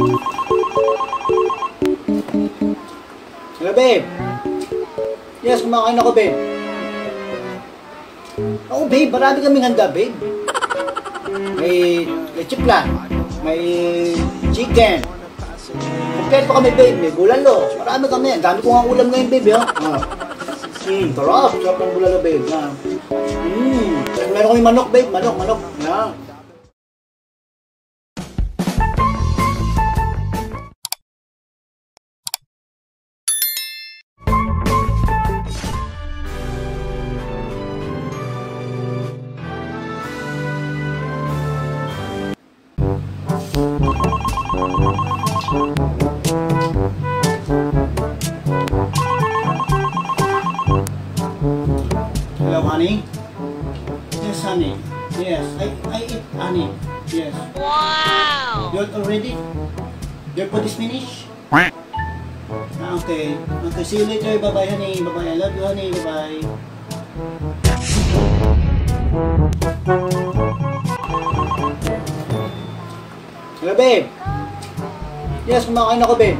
Hello, babe. Yes, kumakain ako, babe. Oo, babe. Marami kaming handa, babe. May leche plan. May chicken. Kompleto kami, babe. May bulalo. Marami kami. Ang dami ko nga ulam ngayon, babe, ha? Sarap. Sarap ng bulalo, babe. Meron kami manok, babe. Manok. Yeah. Hello, honey. Yes, honey. Yes, I eat honey. Yes. Wow! You already? Your food is finished? Okay. Okay, see you later. Bye-bye, honey. Bye-bye. I love you, honey. Bye-bye. Hello, babe. Yes, kumakain ako, babe.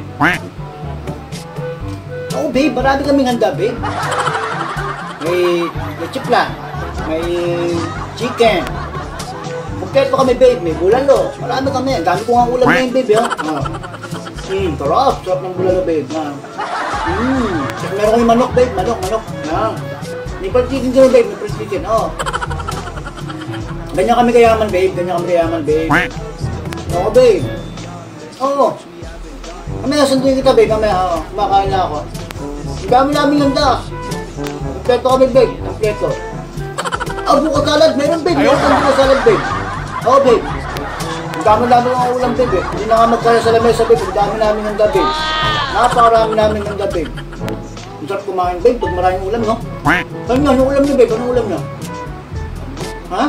Oo, babe. Marami kaming handa, babe. May leche plan. May chicken. Kompleto kami, babe. May bulalo. Marami kami. Ang dami ko nga ulam ngayon, babe, ha? Sarap. Sarap ng bulalo, babe. Meron kami manok, babe. Manok. May fried chicken dyan, babe. May fried chicken, Ganyan kami kayaman, babe. Oo, babe. Oo. Kamaya, sunduin kita, babe. Kamaya, kumakain na ako. Ang dami namin handa. Kompleto kami, babe. Kompleto. Buko salad. Meron, babe. Meron buko salad, babe. Oo, babe. Ang dami ang ulam, babe. Hindi na nga magkaya sa lamesa, babe. Ang dami namin handa, babe. Napakarami namin handa, babe. Ang sarap kumain, babe. Pag maraming ulam, no? Saan nyo? Anong ulam nyo, babe? Anong ulam nyo? Ha?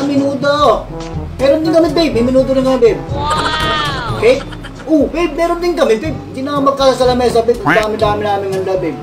Minuto. Meron din kami, babe. May minuto rin kami, babe. Wow! Okay? Babe, meron din kami, babe. Hindi na nga magkaya sa lamesa, babe. Ang dami namin handa, babe.